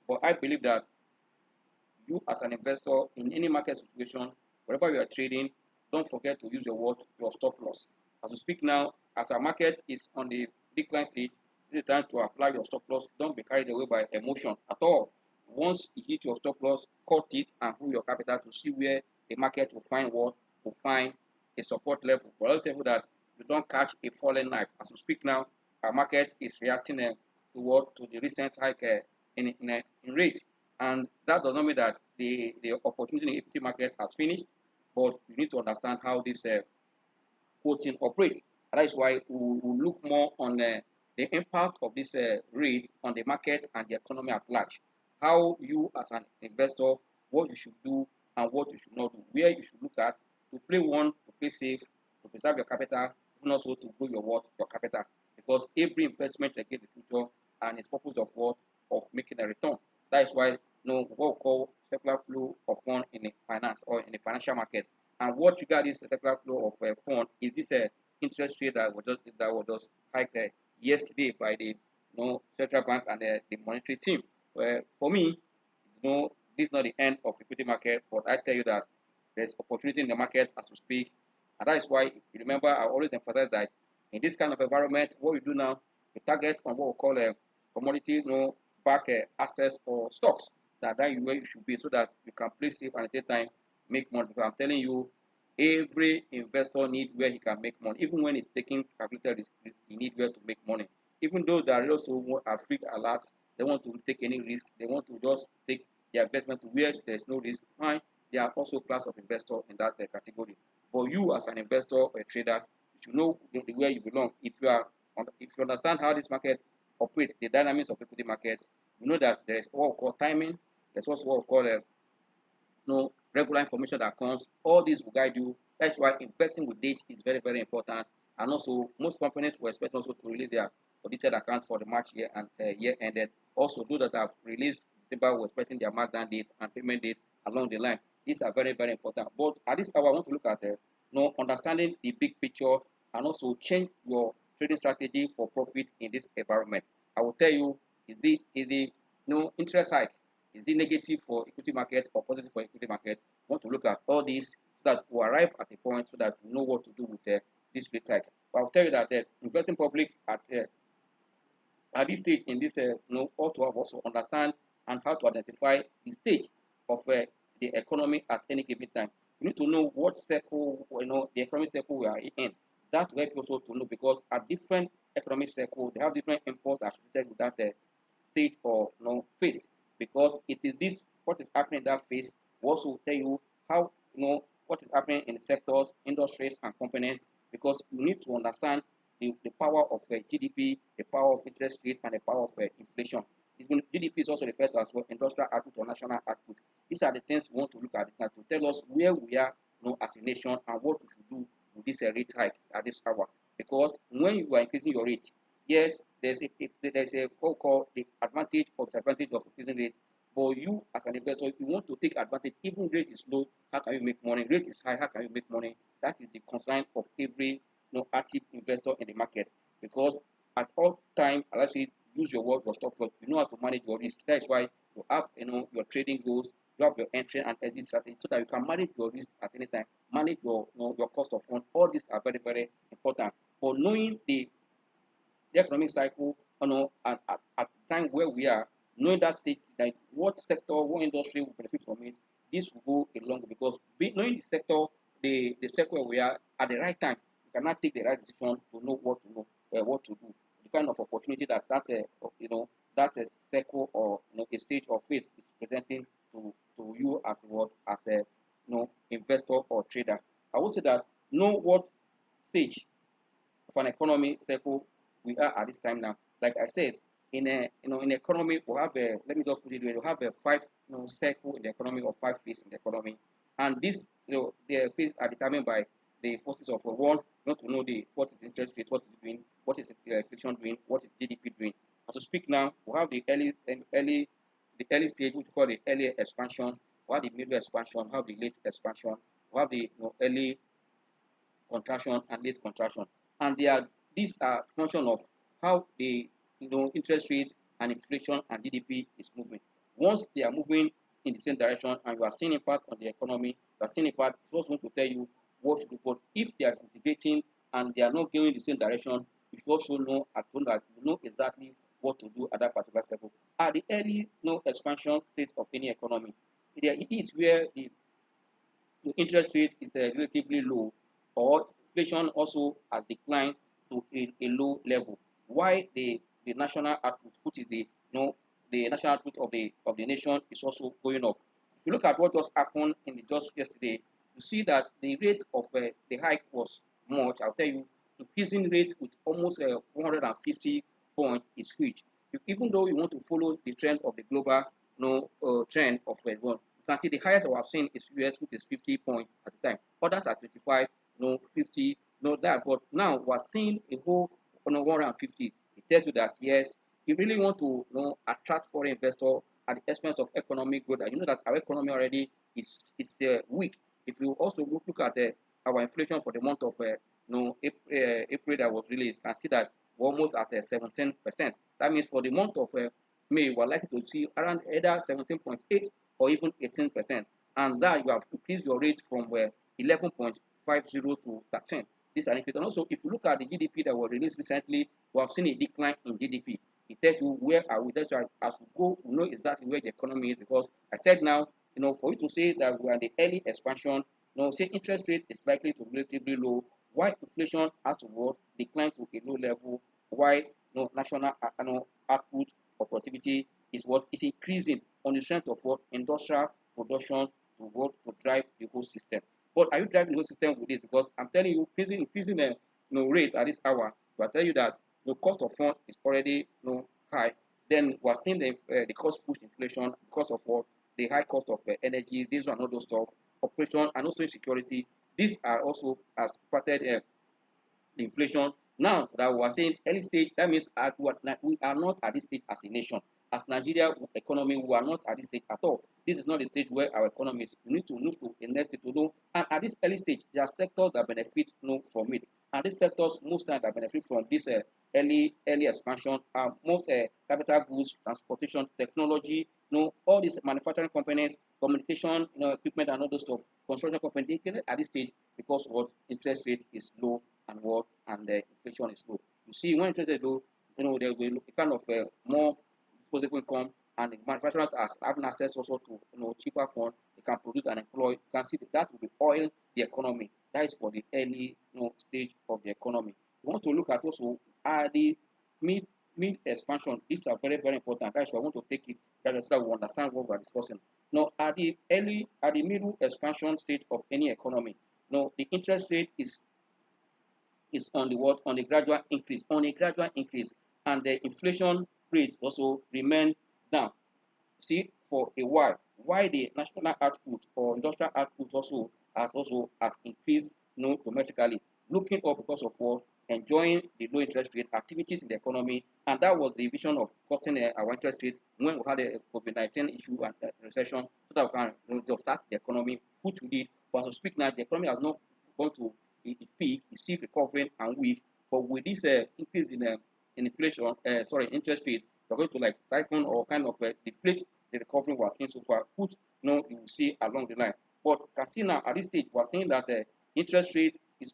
But I believe that you as an investor in any market situation, wherever you are trading, don't forget to use your stop loss. As we speak now, as our market is on the decline stage, this is the time to apply your stop loss. Don't be carried away by emotion at all. Once you hit your stop loss, cut it and hold your capital to see where the market will find what will find a support level. But I'll tell you that you don't catch a falling knife. As we speak now, our market is reacting to the recent hike in rate. And that does not mean that the opportunity in the equity market has finished, but you need to understand how this quoting operates. And that is why we will look more on the impact of this rate on the market and the economy at large. How you as an investor, what you should do and what you should not do. Where you should look at to play one, to play safe, to preserve your capital, and also to grow your capital. Because every investment against the future and its purpose of what? Of making a return. That is why what we call circular flow of fund in the finance or in the financial market. And what triggered this circular flow of fund is this interest rate that was just hiked yesterday by the central bank and the monetary team. Where for me, this is not the end of equity market, but I tell you that there's opportunity in the market as we speak, and that is why, if you remember, I always emphasize that in this kind of environment, what we do now, we target on what we call a commodity, back assets or stocks that is where you should be, so that you can play safe and at the same time make money. Because I'm telling you, every investor need where he can make money. Even when he's taking calculated risk, he need where to make money. Even those that are also are free alerts, they want to take any risk, they want to just take their investment to where there's no risk. Fine, they are also class of investor in that category. But you as an investor or a trader, you should know where you belong. If you understand how this market operates, the dynamics of equity market, you know that there is what we call timing. There's also what we call regular information that comes. All these will guide you. That's why investing with date is very, very important. And also, most companies will expect also to release their audited accounts for the March year and year ended. Also, those that have released December were expecting their markdown date and payment date along the line. These are very, very important. But at this hour, I want to look at understanding the big picture and also change your trading strategy for profit in this environment. I will tell you, is the interest hike, is it negative for equity market or positive for equity market? We want to look at all these so that we arrive at a point so that we know what to do with this rate hike. But I'll tell you that investing public at this stage in this ought to have also understand and how to identify the stage of the economy at any given time. You need to know what circle, the economic circle we are in. That will help you also to know, because at different economic circle, they have different imports associated with that stage or phase. Because it is this what is happening in that phase will also tell you how what is happening in the sectors, industries, and components. Because you need to understand the power of GDP, the power of interest rate, and the power of inflation. Even GDP is also referred to as well industrial output or national output. These are the things we want to look at now to tell us where we are as a nation and what we should do with this rate hike at this hour. Because when you are increasing your rate, yes, there's a what called the advantage or disadvantage of increasing rate. But you as an investor, if you want to take advantage, even rate is low, how can you make money? Rate is high, how can you make money? That is the concern of every active investor in the market. Because at all time, I'll actually use your stop loss. You know how to manage your risk. That is why you have your trading goals, you have your entry and exit strategy, so that you can manage your risk at any time, manage your your cost of fund. All these are very, very important. But knowing the economic cycle, at the time where we are, knowing that stage, like what sector, what industry will benefit from it, this will go a long way. Because knowing the sector, the sector where we are at the right time, you cannot take the right decision to know what to do. The kind of opportunity that sector or a stage of phase is presenting to you as what as a investor or trader. I would say that know what stage of an economy cycle we are at this time now. Like I said, in economy we have a, let me just put it we have a five cycle in the economy, or five phases in the economy, and this the phases are determined by the forces of one. Not to know what is interest rate, what is doing, what is the inflation doing, what is GDP doing. As we speak now, we have the early stage, which we call the early expansion. We have the middle expansion, we have the late expansion, we have the early contraction and late contraction, and these are function of how the interest rate and inflation and GDP is moving. Once they are moving in the same direction and you are seeing impact on the economy, you are seeing impact, it's also going to tell you what to do. But if they are disintegrating and they are not going in the same direction, you should also know at home that you know exactly what to do at that particular level. At the early expansion state of any economy, there it is where the interest rate is relatively low, or inflation also has declined to a low level. Why the national output, which is the national output of the nation, is also going up. If you look at what just happened in the just yesterday, you see that the rate of the hike was much. I'll tell you, increasing rate with almost 150 points is huge. Even though you want to follow the trend of the global trend of one, you can see the highest we have seen is US, which is 50 points at the time. Others are 25, 50, that. But now we're seeing a whole 150. It tells you that yes, you really want to attract foreign investor at the expense of economic growth. And you know that our economy already is weak. If you also look at our inflation for the month of April that was released, you can see that we're almost at 17%. That means for the month of May, we're likely to see around either 17.8 or even 18%. And that you have increased your rate from 11.50 to 13. This is an increase. And also, if you look at the GDP that was released recently, we have seen a decline in GDP. It tells you where are we. That's why as we go, we know exactly where the economy is, because I said now, for you to say that we are in the early expansion, say interest rate is likely to be relatively low, why inflation has to decline to a low level, why national output or productivity is increasing on the strength of what industrial production to drive the whole system. But are you driving the whole system with this? Because I'm telling you, increasing the rate at this hour, but I tell you that the cost of fund is already high. Then we're seeing the cost push inflation because of what the high cost of energy, these are not those stuff, operation and also insecurity. These are also has impacted the inflation. Now that we are saying early stage, that means we are not at this stage as a nation. As Nigeria economy, we are not at this stage at all. This is not the stage where our economy is. We need to move to a next stage to know. And at this early stage, there are sectors that benefit from it. And these sectors, most times that benefit from this early expansion are most capital goods, transportation, technology, all these manufacturing components, communication, equipment and all those stuff, construction companies, they get at this stage because what interest rate is low and the inflation is low. You see, when interest rate is low, there will be a kind of more disposable income, and the manufacturers are having access also to cheaper funds. They can produce and employ. You can see that will be oil the economy. That is for the early stage of the economy. We want to look at also the mid expansion. These are very, very important. That's why I want to take it so that we understand what we're discussing. Now, at the middle expansion stage of any economy, the interest rate is on the what? On a gradual increase, and the inflation rate also remain down. See, for a while, why the national output or industrial output has increased dramatically, looking up because of what? Enjoying the low interest rate activities in the economy, and that was the vision of cutting our interest rate when we had a COVID-19 issue and recession, so that we can jumpstart the economy, which we did. But as we speak now, the economy has not gone to its peak, it's still recovering and weak. But with this increase in inflation, interest rate, we're going to like siphon or kind of deflate the recovery we're seeing so far, which you will see along the line. But you can see now at this stage, we're seeing that interest rate is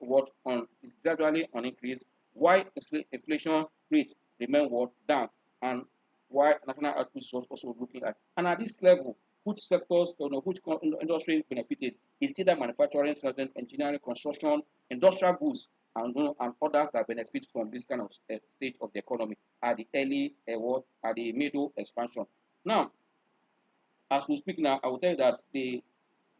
gradually on increase, while inflation rate remain down, and why national output is also looking at. And at this level, which sectors, which industry benefited is either manufacturing, engineering, construction, industrial goods, and others that benefit from this kind of state of the economy at the early at the middle expansion. Now, as we speak now, I will tell you that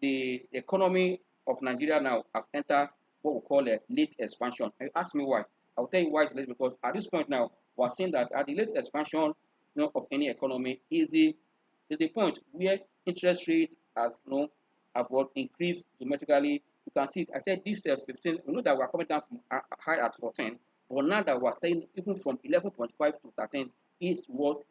the economy of Nigeria now has entered what we call a late expansion. And you ask me why. I'll tell you why it's late, because at this point now, we're seeing that at the late expansion of any economy is the point where interest rate has have increased dramatically. You can see, I said this 15, we know that we're coming down from high at 14, but now that we're saying even from 11.5 to 13 is what,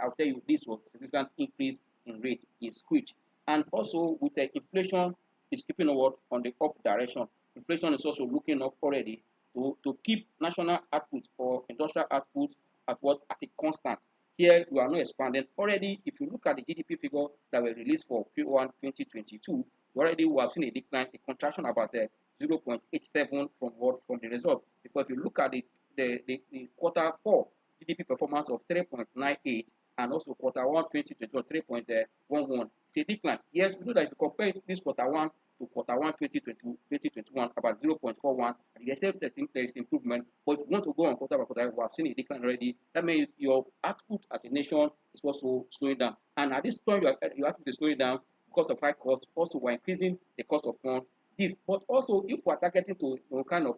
I'll tell you, this was significant increase in rate is huge. And also with the inflation is keeping on the up direction. Inflation is also looking up already to keep national output or industrial output at a constant. Here, we are not expanding. Already, if you look at the GDP figure that were released for Q1 2022, already we have seen a decline, a contraction about 0.87 from what from the result. Because if you look at the quarter four GDP performance of 3.98 and also quarter one 2022 3.11, it's a decline. Yes, we know that if you compare this quarter one to quarter one 2021 about 0.41, and you say there is improvement. But if you want to go on quarter by quarter, we have seen a decline already. That means your output as a nation is also slowing down. And at this point, your output is slowing down because of high cost. Also, we're increasing the cost of funds. This, but also if we're targeting to kind of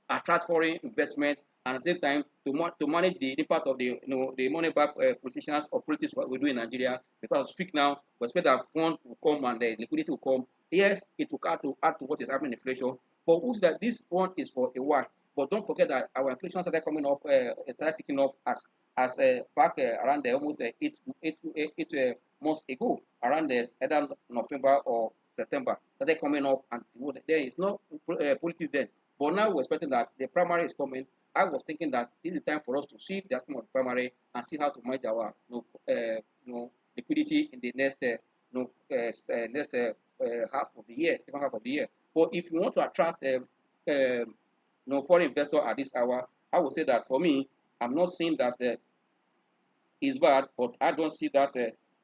attract foreign investment and at the same time to manage the impact of the money back politicians or politics what we do in Nigeria. Because I speak now, we expect that fund will come and the liquidity will come. Yes, it will add to what is happening in inflation. But who's that this one is for a while. But don't forget that our inflation started coming up, started ticking up as back around almost 8 months ago, around either November or September, started coming up, and there is no politics then. But now we're expecting that the primary is coming. I was thinking that this is the time for us to see the outcome of the primary and see how to manage our liquidity in the next half of the year, second half of the year. But if you want to attract foreign investor at this hour, I would say that for me, I'm not saying that is bad, but I don't see that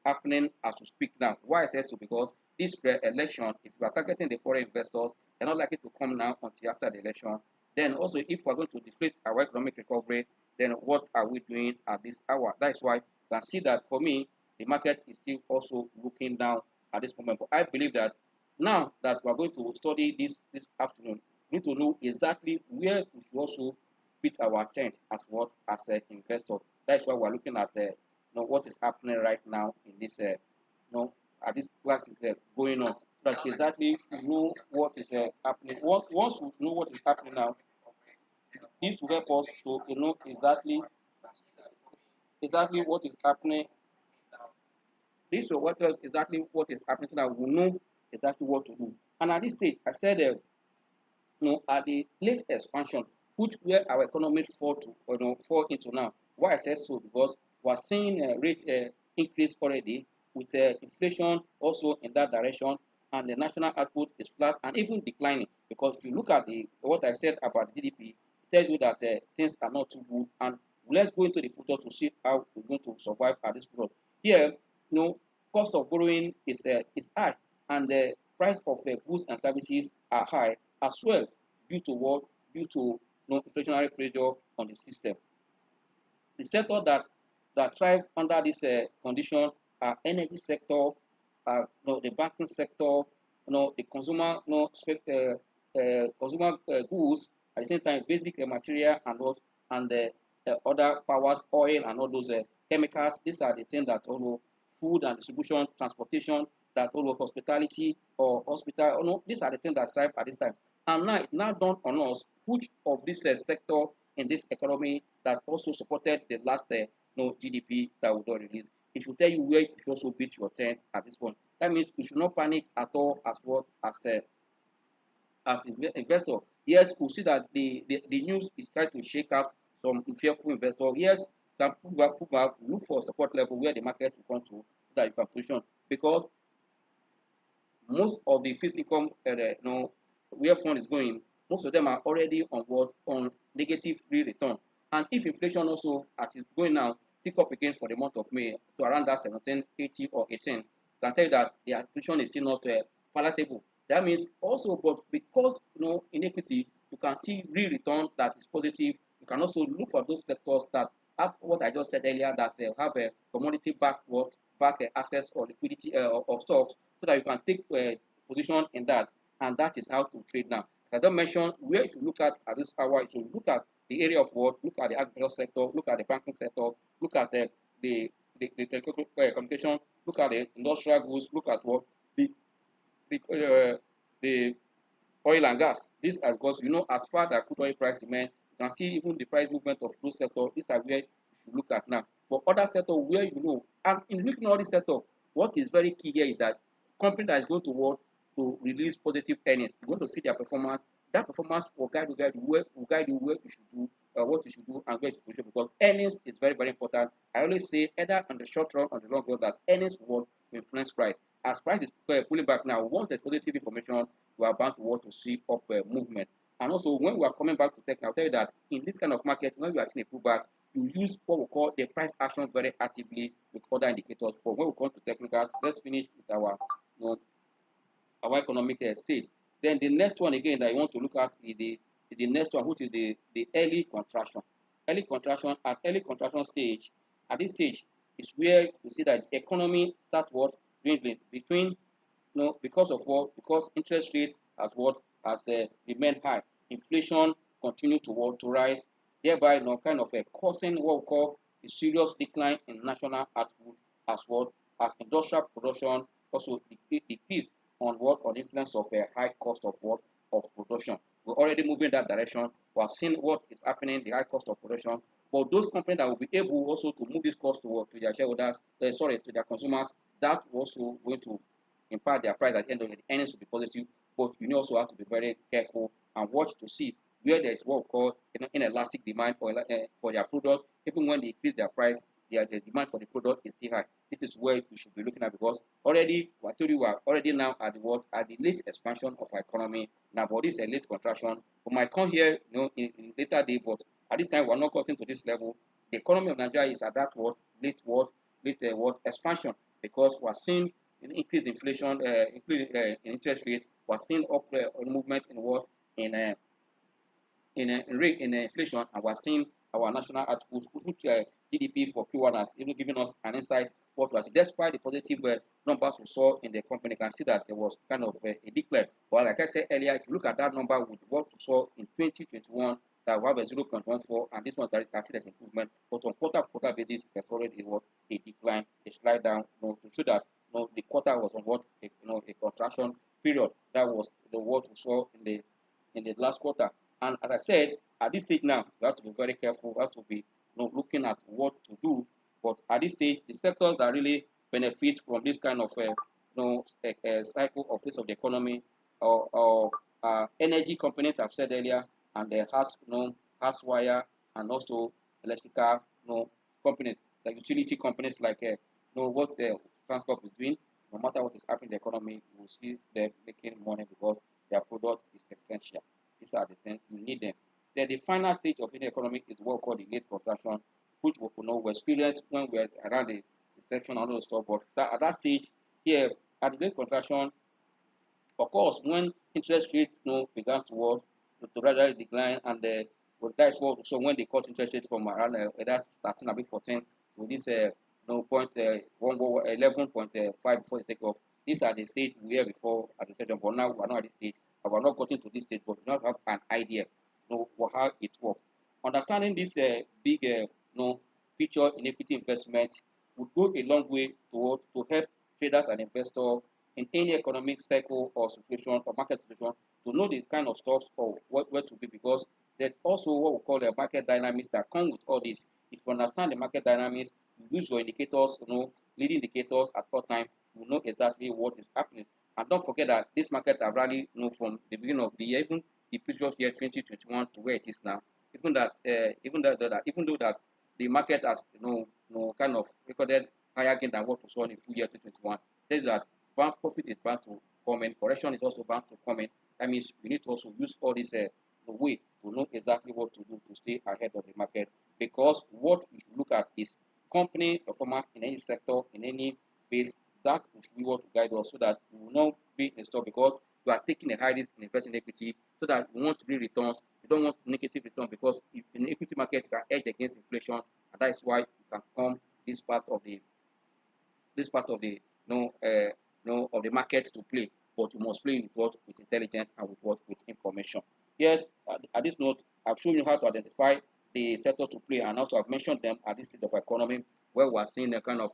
happening as we speak now. Why I say so? Because this election, if you are targeting the foreign investors, they're not likely to come now until after the election. Then also, if we're going to deflate our economic recovery, then what are we doing at this hour? That's why you can see that for me, the market is still also looking down at this moment. But I believe that now that we're going to study this afternoon, we need to know exactly where we should also pitch our tent as an investor. That's why we're looking at what is happening right now in this at this class is going on. That exactly know what is happening. Once we know what is happening now, this will help us to know exactly what is happening. This will help us exactly what is happening so that we know exactly what to do. And at this stage, I said at the late expansion, which where our economy fall into now. Why I said so? Because we're seeing a rate increase already with inflation also in that direction, and the national output is flat and even declining. Because if you look at what I said about GDP, it tells you that things are not too good. And let's go into the future to see how we're going to survive at this point. Here, cost of borrowing is high, and the price of goods and services are high as well due to what? Due to inflationary pressure on the system. The sector that thrive under this condition are energy sector, the banking sector, the consumer, consumer goods. At the same time, basic material and the other powers, oil and all those chemicals. These are the things that food and distribution, transportation, that hospitality or hospital. These are the things that thrive at this time. And now it's now done on us which of this sector in this economy that also supported the last GDP that we don't release. It should tell you where you should also beat your tent at this point. That means you should not panic at all as investor. Yes, we see that the news is trying to shake out some fearful investor. Yes, can put back, look for support level where the market will come to so that you can position. Because most of the fixed income where fund is going, most of them are already on negative free return. And if inflation also, as it's going now, pick up again for the month of May to around that 1780 or 18, can tell you that the inflation is still not palatable. That means also, but because in equity, you can see real return that is positive. You can also look for those sectors that have what I just said earlier, that they have a commodity back access or liquidity of stocks, so that you can take position in that. And that is how to trade now. I don't mention where if you look at this hour, if you look at the area of work, look at the agricultural sector, look at the banking sector, look at the telecommunication, look at the industrial goods, look at what the oil and gas. These are because as far as crude oil price remain, you can see even the price movement of those sectors. These are where you should look at now. But other sector where and in looking at all this sector, what is very key here is that company that is going to work to release positive earnings, you're going to see their performance That performance will guide you where you should do, what you should do, and where you should do, because earnings is very, very important. I always say either on the short run or the long run that earnings will influence price. As price is pulling back now, once there's positive information, we are bound to want to see up movement. And also, when we are coming back to tech, I'll tell you that in this kind of market, when we are seeing a pullback, you use what we call the price action very actively with other indicators. But when we come to technicals, let's finish with you know, our economic stage. Then the next one again that you want to look at is the next one, which is the early contraction. Early contraction stage, at this stage is where you see that the economy starts what dwindling between, because of what? Because interest rate has what? Has remained high. Inflation continues to what? To rise, thereby kind of causing what we call a serious decline in national output, as what? As industrial production also decrease on what? On influence of a high cost of what? Of production. We're already moving in that direction. We have seen what is happening, the high cost of production. But those companies that will be able also to move this cost to their shareholders, to their consumers, that also going to impact their price at the end of the earnings will be positive. But you also have to be very careful and watch to see where there is what we call inelastic demand for their product. Even when they increase their price, the demand for the product is still high. This is where we should be looking at, because already, I told you, we are already now at the what? At the late expansion of our economy. Now, but this is a late contraction. We might come here, in later day, but at this time, we are not getting to this level. The economy of Nigeria is at that late expansion, because we are seeing an increased inflation, increase in interest rate. We are seeing up movement in what? In rate in inflation, and we're seeing our national output, which GDP for Q1 has even given us an insight what was. Despite the positive numbers we saw in the company, you can see that there was kind of a decline. But like I said earlier, if you look at that number with what we saw in 2021, that we have a 0.14, and this one that you can see there's improvement. But on quarter basis, there's already a decline, a slide down, to show that the quarter was on what a contraction period. That was the what we saw in the last quarter. And as I said, at this stage now, we have to be very careful. We have to be looking at what to do. But at this stage, the sectors that really benefit from this kind of cycle of phase of the economy, or energy companies I've said earlier, and the house wire, and also electrical companies, like utility companies, like what the transport is doing. No matter what is happening in the economy, you will see them making money because their product is essential. These are the things you need them. Then the final stage of any economy is what we call the late contraction, which we experience when we're around the section and all those stuff. But at that stage, here at the late contraction, of course, when interest rates began to gradually decline, and that's what, so when they cut interest rates from around either 13 or 14 to this point 11.5 before they take off. These are the stage we were before at the stage, but now we're not at this stage. And we're not gotten to this stage, but we don't have an idea how it works. Understanding this big feature in equity investment would go a long way to help traders and investors in any economic cycle or situation or market situation to know the kind of stocks or where to be, because there's also what we call the market dynamics that come with all this. If you understand the market dynamics, you use your indicators, leading indicators at all time, you know exactly what is happening. And don't forget that this market have rallied from the beginning of the year, even the previous year 2021 to where it is now. Even though that the market has kind of recorded higher gain than what we saw in full year 2021, tells that bank profit is bound to come in, correction is also bound to come in. That means we need to also use all this way to know exactly what to do to stay ahead of the market, because what we should look at is company performance in any sector, in any phase. That should be what to guide us, so that we will not be in store, because we are taking a high risk in investing in equity, so that we want real returns. We don't want negative return, because if in the equity market you can hedge against inflation, and that is why you can come this part of the of the market to play. But you must play with intelligence, and with information. Yes, at this note, I've shown you how to identify the sector to play, and also I've mentioned them at this stage of economy, where we are seeing a kind of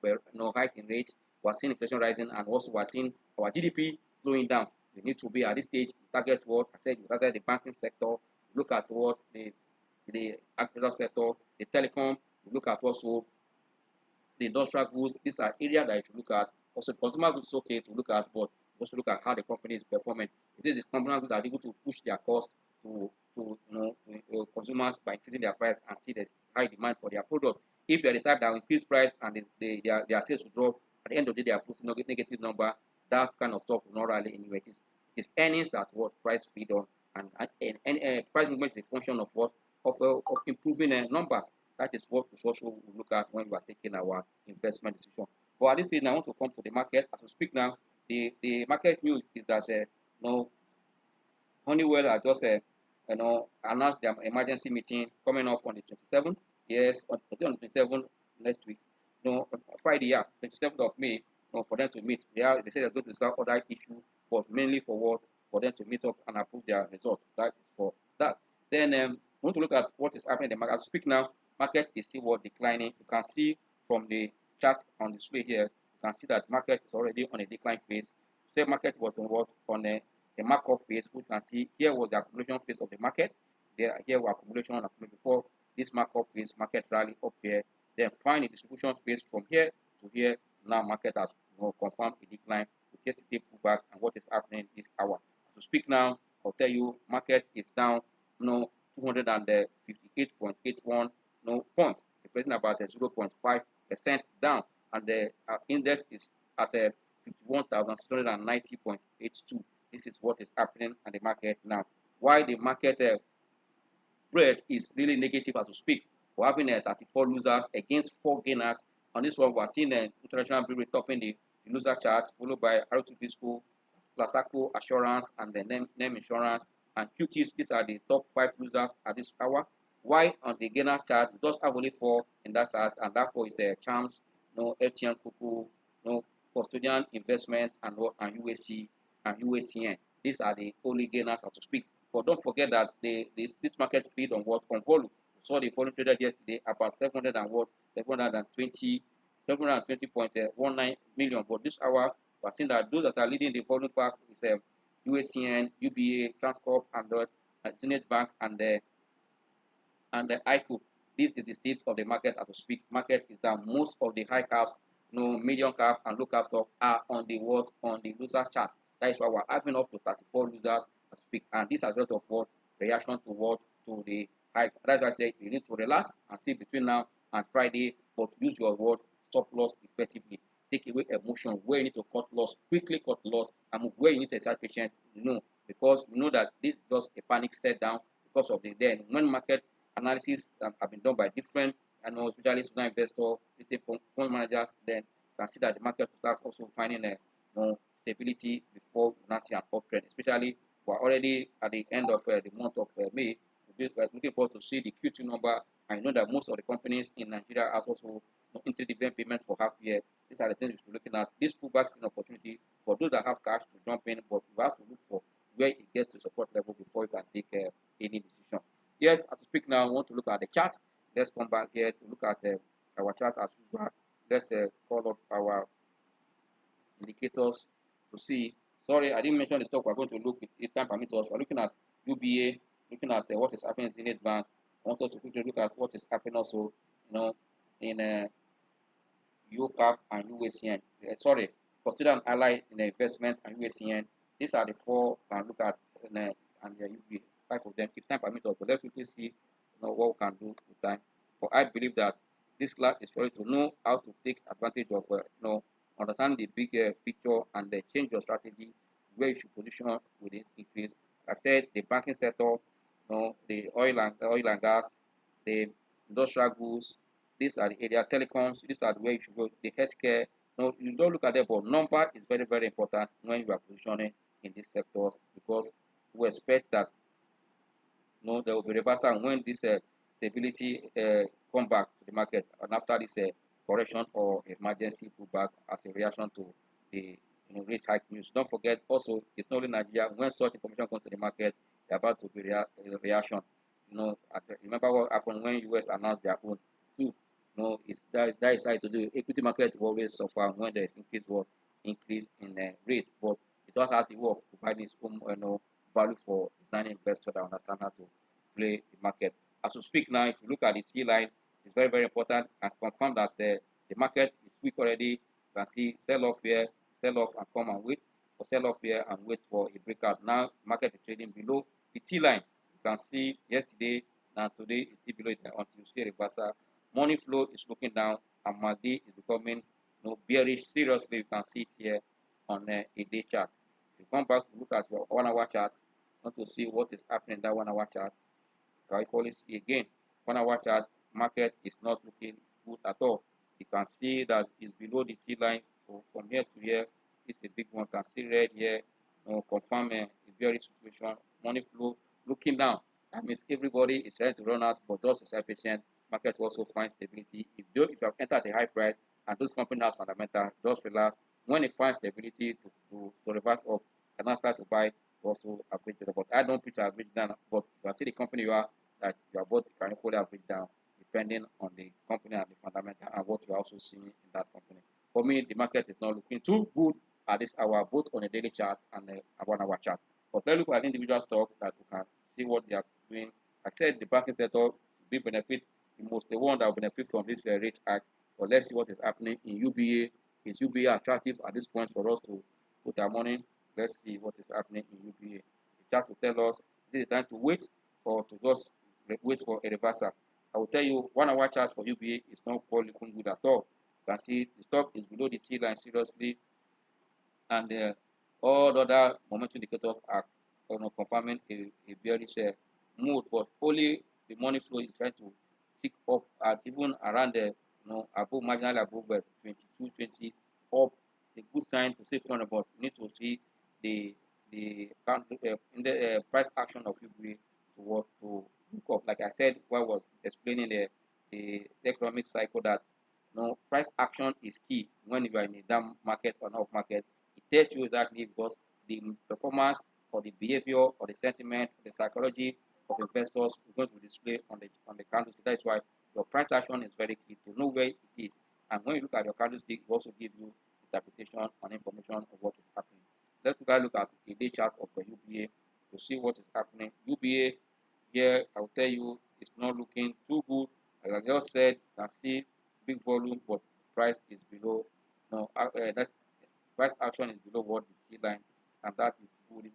hike in rates, we are seeing inflation rising, and also we are seeing our GDP slowing down. We need to be at this stage, target what I said, you target the banking sector, look at what the agricultural sector, the telecom, look at also the industrial goods. These are areas that you should look at. Also, consumer goods is okay to look at, but also look at how the company is performing. Is it the companies that are able to push their cost to consumers by increasing their price and see there's high demand for their product. If you're the type that will increase price and their sales will drop, at the end of the day they are posting negative number, that kind of stuff will not rally anywhere. It is earnings that what price feed on, and price movement is a function of what of improving numbers. That is what we also look at when we are taking our investment decision. But at this stage, I want to come to the market. As we speak now, the market news is that no Honeywell has just announced their emergency meeting coming up on the 27th. Yes, on the 27th next week. No, Friday, yeah, 27th of May. No, for them to meet. They say they're going to discuss other issues, but mainly for what? For them to meet up and approve their results. That is for that. Then we want to look at what is happening in the market. As we speak now, market is still what declining. You can see from the chart on display here, you can see that market is already on a decline phase. Say market was on what? On a markup phase. We can see here was the accumulation phase of the market. Here was accumulation and accumulation before this markup phase, market rally up here. Then find a distribution phase from here to here. Now market has confirmed a decline. We just take pullback, and what is happening this hour. As we speak now, I'll tell you market is down 258.81 points, representing about 0.5% down, and the index is at 51,690.82. This is what is happening in the market now. Why the market spread is really negative as we speak. We're having 34 losers against 4 gainers. On this one, we're seeing the international bill rate topping the loser chart, followed by R2P School, Lasaco Assurance, and the name Insurance, and QTs. These are the top 5 losers at this hour. Why on the gainers chart, we just have only 4 in that chart, and that 4 is Charms, FTN Kuku, Custodian Investment, and UAC and UACN. These are the only gainers, so to speak. But don't forget that this market feed on what? On volume. We saw the volume traded yesterday about 720.19 million. But this hour, we're seeing that those that are leading the volume back is UACN, UBA, Transcorp, and Zenith Bank, and the ICO. This is the state of the market as we speak. Market is down. Most of the high caps, medium cap, and low cap stock are on the what? On the losers chart. That is why we're having up to 34 losers as we speak. And this has a lot of what? Reaction to what? To the high. That's why I say you need to relax and see between now and Friday, but use your word stop loss effectively. Take away emotion where you need to cut loss, quickly cut loss, and move where you need to exert patient, because you know that this is just a panic step down because of the then when market analysis have been done by different specialists, investors, fund managers, then you can see that the market will start also finding a stability before we not see an uptrend. Especially we're already at the end of the month of May. We're looking forward to see the Q2 number. I know that most of the companies in Nigeria are also inter-dividend payments for half year. These are the things we should be looking at. This pullback is an opportunity for those that have cash to jump in, but you have to look for where it gets to support level before you can take any decision. Yes, as we speak now, I want to look at the chart. Let's come back here to look at our chart as usual. Let's call up our indicators to see. Sorry, I didn't mention the stock. We're going to look if time permits us. We're looking at UBA, looking at what is happening in Zenith Bank. I want us to quickly look at what is happening also, in UCAP and UACN. Sorry, Custodian Ally in the investment and UACN. These are the 4 we can look at, and there will be 5 of them if time permits us. But let's quickly see what we can do with time. But I believe that this class is for you to know how to take advantage of understand the big picture and change your strategy where you should position with this increase. I said the banking sector, the oil and gas, the industrial goods. These are the area telecoms. These are the way you should go. The healthcare. You don't look at them, but number is very, very important when you are positioning in these sectors, because we expect that there will be reversal when this stability come back to the market, and after this correction or emergency pullback as a reaction to the rate hike news. Don't forget also, it's not only Nigeria. When such information comes to the market, they're about to be a reaction. Remember what happened when US announced their own too. It's that is how to do. Equity market will always suffer when there is increase in rate, but it also has the way of providing its own value for designing investors that understand how to play the market. As we speak now, if you look at the T line, it's very, very important and confirm that the market is weak already. You can see sell off here, sell off and come and wait, or sell off here and wait for a breakout. Now market is trading below the T line. can see yesterday and today is still below it until you see a reversal. Money flow is looking down, and MACD is becoming bearish. Seriously, you can see it here on a day chart. If you come back to look at your 1 hour chart, want to see what is happening in that 1 hour chart, you can equally see again 1 hour chart market is not looking good at all. You can see that it's below the T line. So from here to here, it's a big one. You can see red here, confirm a bearish situation. Money flow looking down. That means everybody is trying to run out, but those who are patient, market will also find stability. If you have entered a high price and those companies have fundamental, just relax. When it finds stability to reverse up, you can start to buy also average down. But I don't preach average down. But if I see the company you are that you are both can equally average down depending on the company and the fundamental and what you are also seeing in that company. For me, the market is not looking too good at this hour, both on a daily chart and a 1 hour chart. But let's look at individual stock that we can see what they are doing. I said the banking sector will benefit the most, the one that will benefit from this rate hike. But let's see what is happening in UBA. Is UBA attractive at this point for us to put our money? Let's see what is happening in UBA. The chart will tell us, is it time to wait or to just wait for a reversal? I will tell you, 1 hour chart for UBA is not quite looking good at all. You can see the stock is below the T line seriously, and all the other momentum indicators are confirming a bearish mood, but only the money flow is trying to tick up at even around the above marginally above 2220 up. It's a good sign to say front, but we need to see the in the price action of UBA to what to look up. Like I said while I was explaining the economic cycle, that price action is key when you are in a down market or an up market. It tells you exactly because the performance or the behavior or the sentiment, the psychology of investors is going to display on the candlestick. That's why your price action is very key to know where it is. And when you look at your candlestick, it also gives you interpretation and information of what is happening. Let's look at a day chart of a UBA to see what is happening. UBA here, I'll tell you, it's not looking too good. As I just said, you can see big volume, but price is below. That price action is below what the T line, and that is good.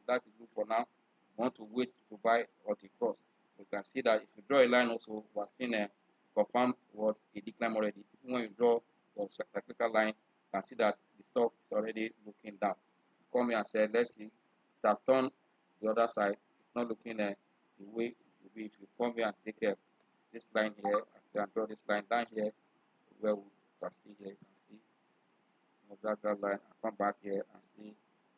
That is good for now. You want to wait to buy or to cross. You can see that if you draw a line, also we are seeing a confirm what a decline already. Even when you draw your cyclical line, you can see that the stock is already looking down. Come here and say, let's see, it has turned the other side. It's not looking the way it should be. If you come here and take this line here, and draw this line down here, where we can see here, you can see that line, and come back here and see.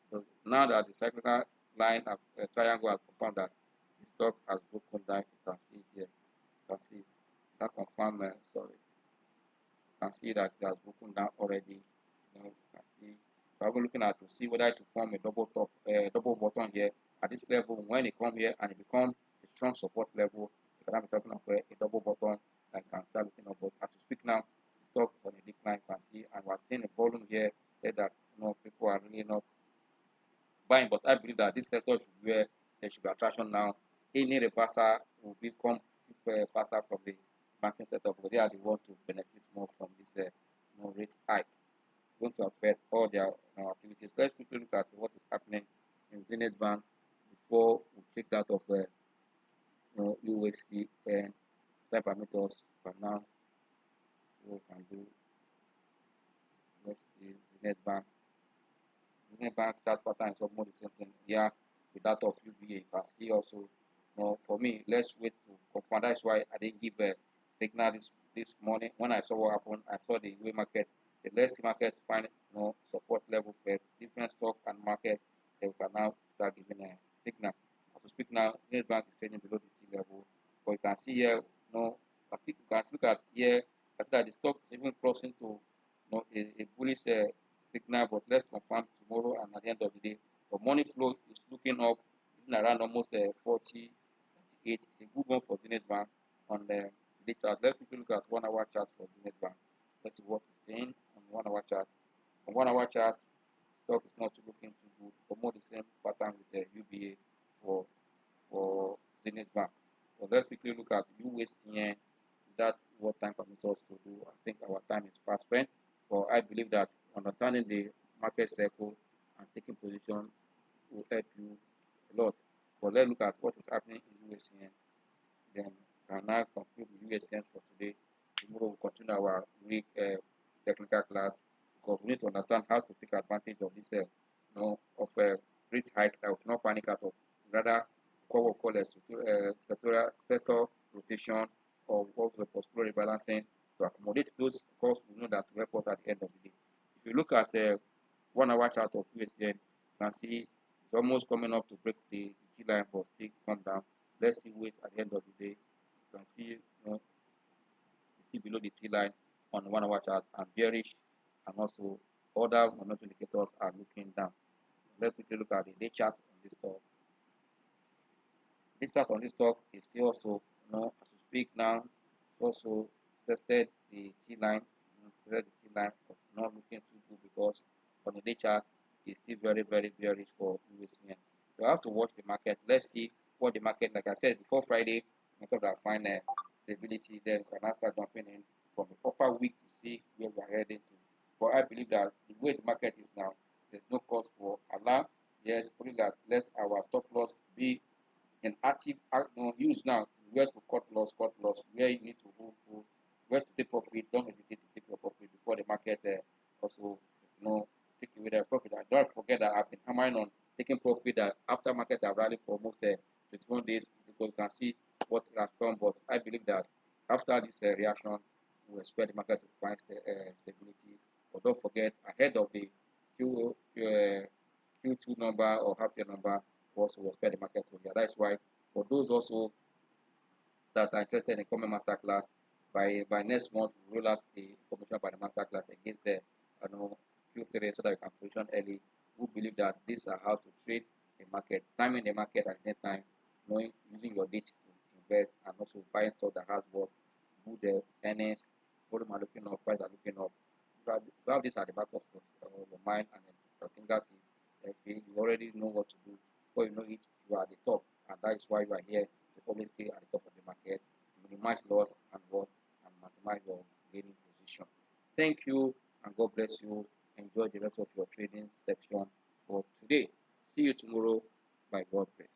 So now that the cyclical line of triangle has confirmed that the stock has broken down, you can see it here. You can see that confirm. Sorry, you can see that it has broken down already. You can see. So I'm looking at to see whether it will form a double top, double bottom here at this level. When it come here and it become a strong support level, you can be talking of a double bottom. I can start looking at, but as to speak now, the stock is on a decline. You can see, and we're seeing a volume here that people are really not buying. But I believe that this sector should be where there should be attraction now. Any reversal will become faster from the banking sector because they are the ones to benefit more from this rate hike. Going to affect all their activities. Let's quickly look at what is happening in Zenith Bank before we take that of USD and time parameters for now. So we can do, let's see, Zenith Bank. Zenith Bank chart pattern is almost the same thing here with that of UBA. You can see also, for me, let's wait to confirm. That's why I didn't give a signal this morning. When I saw what happened, I saw the way market. So let's see market find support level first. Different stock and market, they can now start giving a signal. As we speak now, Zenith Bank is trading below the T level. But you can see here, I think you can look at here. I see that the stock is even crossing to a bullish signal, but let's confirm tomorrow and at the end of the day. The money flow is looking up, even around almost 40, 38. It's a good one for Zenith Bank on the day chart. Let's quickly look at 1 hour chart for Zenith Bank. Let's see what it's saying on 1 hour chart. On 1 hour chart, stock is not looking too good, but more the same pattern with the UBA for Zenith Bank. So let's quickly look at USCN. That's what time permits us to do. I think our time is fast spent, but I believe that understanding the market cycle and taking position will help you a lot. But let's look at what is happening in USCN. Then can now conclude with USCN for today. Tomorrow we'll continue our week technical class because we need to understand how to take advantage of this, of a rate hike that we not panic out of. Rather, what we call a sector rotation or also a portfolio rebalancing to accommodate those costs. We know that will help us at the end of the day. If you look at the 1 hour chart of USCN, you can see it's almost coming up to break the G line but still come down. Let's see wait at the end of the day. You can see it's still below the T line on 1 hour chart and bearish, and also other momentum indicators are looking down. Let's quickly look at the day chart on this stock. This chart on this stock is still also, as we speak now, it's also tested the T line, tested the T line, but not looking too good because on the day chart is still very, very bearish for USCN. You have to watch the market. Let's see what the market, like I said before Friday, I thought I'll find stability, then we can now start jumping in from the upper week to see where we are heading to. But I believe that the way the market is now, there's no cause for alarm. Yes, only that let our stop loss be an active use now. Where to cut loss, where you need to hold, where to take profit. Don't hesitate to take your profit before the market also take away their profit. And don't forget that I've been hammering on taking profit that after market have rallied for almost 21 days, because you can see what has come. But I believe that after this reaction, we expect the market to find stability. But don't forget, ahead of the Q2 number or half year number, also we expect the market to realize. That's why for those also that are interested in coming masterclass, by next month we'll roll out the information about the masterclass against the Q3 so that you can position early. We believe that these are how to trade the market, timing the market at the same time, knowing using your data to invest, and also buying stock that has what good earnings, volume are looking up, price are looking up. You have this at the back of your mind, and then you think that you already know what to do. Before you know it, you are at the top, and that is why you are here to always stay at the top of the market, minimize loss and what and maximize your gaining position. Thank you, and God bless you. Enjoy the rest of your trading section for today. See you tomorrow by God's grace.